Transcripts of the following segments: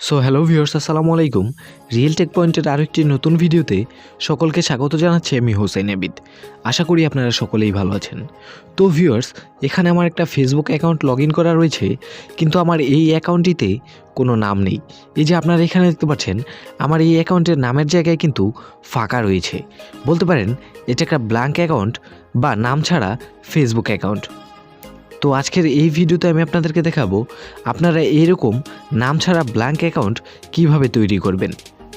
So hello viewers, আসসালামু আলাইকুম। Real take পয়েন্টের আরও একটি নতুন ভিডিওতে সকলকে স্বাগত জানাচ্ছি আমি হোসেন আবিদ। আশা করি আপনারা সকলেই ভালো আছেন। তো ভিউয়ার্স, এখানে আমার একটা ফেসবুক অ্যাকাউন্ট লগ ইন করা রয়েছে, কিন্তু আমার এই অ্যাকাউন্টটিতে কোনো নাম নেই। এই যে আপনারা এখানে দেখতে পাচ্ছেন, আমার এই অ্যাকাউন্টের নামের জায়গায় কিন্তু ফাঁকা রয়েছে। বলতে পারেন এটা একটা ব্ল্যাঙ্ক অ্যাকাউন্ট বা নাম ছাড়া ফেসবুক অ্যাকাউন্ট। তো আজকের এই ভিডিওতে আমি আপনাদেরকে দেখাবো আপনারা এরকম নাম ছাড়া ব্ল্যাঙ্ক অ্যাকাউন্ট কিভাবে তৈরি করবেন।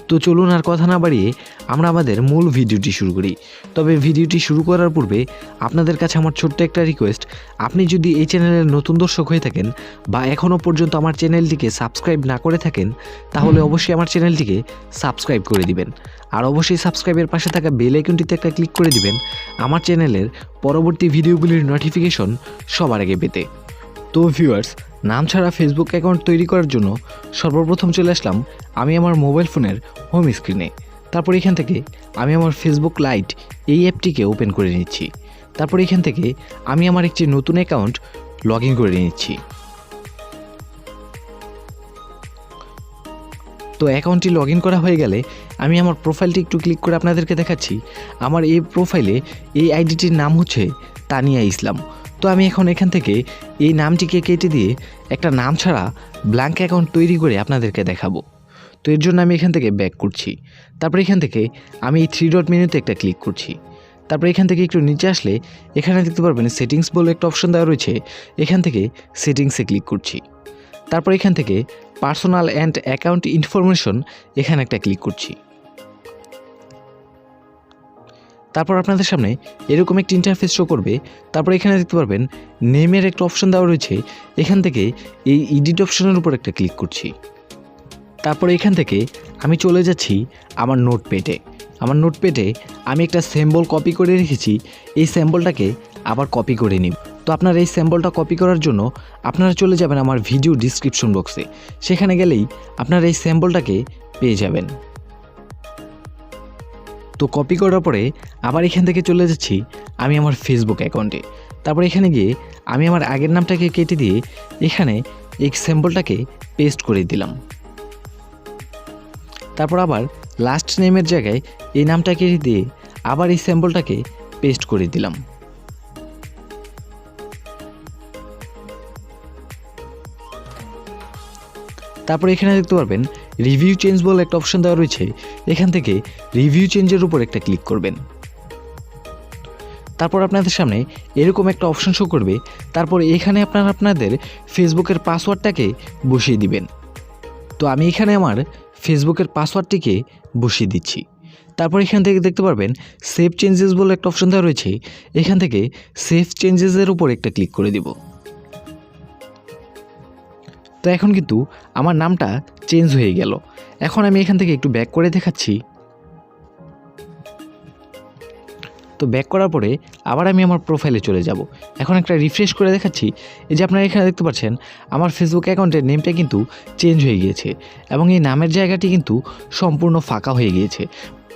তো চলুন আর কথা না বাড়িয়ে আমরা আমাদের মূল ভিডিওটি শুরু করি। তবে ভিডিওটি শুরু করার পূর্বে আপনাদের কাছে আমার ছোট্ট একটা রিকোয়েস্ট, আপনি যদি এই চ্যানেলের নতুন দর্শক হয়ে থাকেন বা এখনও পর্যন্ত আমার চ্যানেলটিকে সাবস্ক্রাইব না করে থাকেন, তাহলে অবশ্যই আমার চ্যানেলটিকে সাবস্ক্রাইব করে দিবেন। আর অবশ্যই সাবস্ক্রাইবের পাশে থাকা বেল আইকনটিতে একটা ক্লিক করে দিবেন আমার চ্যানেলের পরবর্তী ভিডিওগুলির নোটিফিকেশন সবার আগে পেতে। তো ভিউয়ার্স, নাম ছাড়া ফেসবুক অ্যাকাউন্ট তৈরি করার জন্য সর্বপ্রথম চলে আসলাম আমি আমার মোবাইল ফোনের হোম স্ক্রিনে। তারপর এখান থেকে আমি আমার ফেসবুক লাইট এই অ্যাপটিকে ওপেন করে নিচ্ছি। তারপর এখান থেকে আমি আমার একটি নতুন অ্যাকাউন্ট লগ ইন করে নিচ্ছি। তো অ্যাকাউন্টটি লগ ইন করা হয়ে গেলে আমি আমার প্রোফাইলটি একটু ক্লিক করে আপনাদেরকে দেখাচ্ছি। আমার এই প্রোফাইলে এই আইডিটির নাম হচ্ছে তানিয়া ইসলাম। তো আমি এখন এখান থেকে এই নামটিকে কেটে দিয়ে একটা নাম ছাড়া ব্ল্যাঙ্ক অ্যাকাউন্ট তৈরি করে আপনাদেরকে দেখাবো। তো এর জন্য আমি এখান থেকে ব্যাক করছি। তারপর এখান থেকে আমি এই 3 ডট মেনুতে একটা ক্লিক করছি। তারপর এখান থেকে একটু নিচে আসলে এখানে দেখতে পারবেন সেটিংস বলে একটা অপশন দেওয়া রয়েছে, এখান থেকে সেটিংসে ক্লিক করছি। তারপর এখান থেকে পার্সোনাল অ্যান্ড অ্যাকাউন্ট ইনফরমেশন এখানে একটা ক্লিক করছি। তারপর আপনাদের সামনে এরকম একটি ইন্টারফেস শো করবে। তারপর এখানে দেখতে পারবেন নেমের একটা অপশন দেওয়া রয়েছে, এখান থেকে এই এডিট অপশনের উপর একটা ক্লিক করছি। তারপর এখান থেকে আমি চলে যাচ্ছি আমার নোটপ্যাডে। আমার নোটপ্যাডে আমি একটা স্যাম্পল কপি করে রেখেছি, এই স্যাম্পলটাকে আবার কপি করে নিব। তো আপনারা এই স্যাম্পলটা কপি করার জন্য আপনারা চলে যাবেন আমার ভিডিও ডিসক্রিপশন বক্সে, সেখানে গেলেই আপনারা এই স্যাম্পলটাকে পেয়ে যাবেন। তো কপি করার পরে আবার এখান থেকে চলে যাচ্ছি আমি আমার ফেসবুক অ্যাকাউন্টে। তারপর এখানে গিয়ে আমি আমার আগের নামটাকে কেটে দিয়ে এখানে এই স্যাম্পলটাকে পেস্ট করে দিলাম। তারপর আবার লাস্ট নেমের জায়গায় এই নামটা কেটে দিয়ে আবার এই স্যাম্পলটাকে পেস্ট করে দিলাম। তারপর এখানে দেখতে পারবেন রিভিউ চেঞ্জ বলে একটা অপশন দেওয়া রয়েছে, এখান থেকে রিভিউ চেঞ্জের উপর একটা ক্লিক করবেন। তারপর আপনাদের সামনে এরকম একটা অপশন শো করবে। তারপর এখানে আপনারা আপনাদের ফেসবুকের পাসওয়ার্ডটাকে বসিয়ে দিবেন। তো আমি এখানে আমার ফেসবুকের পাসওয়ার্ডটিকে বসিয়ে দিচ্ছি। তারপর এখান থেকে দেখতে পারবেন সেভ চেঞ্জেস বলে একটা অপশন দেওয়া রয়েছে, এখান থেকে সেভ চেঞ্জেসের উপর একটা ক্লিক করে দিব। তো এখন কিন্তু আমার নামটা চেঞ্জ হয়ে গেল। এখন আমি এখান থেকে একটু ব্যাক করে দেখাচ্ছি। তো ব্যাক করার পরে আবার আমি আমার প্রোফাইলে চলে যাব। এখন একটা রিফ্রেশ করে দেখাচ্ছি। এই যে আপনারা এখানে দেখতে পাচ্ছেন আমার ফেসবুক অ্যাকাউন্টের নেমটা কিন্তু চেঞ্জ হয়ে গিয়েছে এবং এই নামের জায়গাটি কিন্তু সম্পূর্ণ ফাঁকা হয়ে গিয়েছে।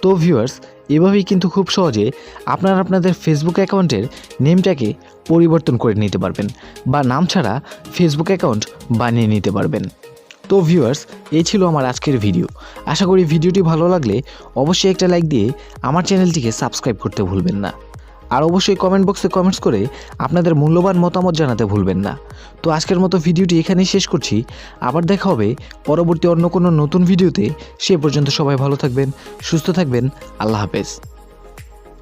তো ভিউয়ার্স, এভাবেই কিন্তু খুব সহজে আপনারা আপনাদের ফেসবুক অ্যাকাউন্টের নেমটাকে পরিবর্তন করে নিতে পারবেন বা নাম ছাড়া ফেসবুক অ্যাকাউন্ট বানিয়ে নিতে পারবেন। তো ভিউয়ার্স, এই ছিল আমার আজকের ভিডিও। আশা করি ভিডিওটি ভালো লাগলে অবশ্যই একটা লাইক দিয়ে আমার চ্যানেলটিকে সাবস্ক্রাইব করতে ভুলবেন না। আর অবশ্যই কমেন্ট বক্সে কমেন্টস করে আপনাদের মূল্যবান মতামত জানাতে ভুলবেন না। তো আজকের মতো ভিডিওটি এখানেই শেষ করছি। আবার দেখা হবে পরবর্তী অন্য কোনো নতুন ভিডিওতে। সে পর্যন্ত সবাই ভালো থাকবেন, সুস্থ থাকবেন। আল্লাহ হাফেজ।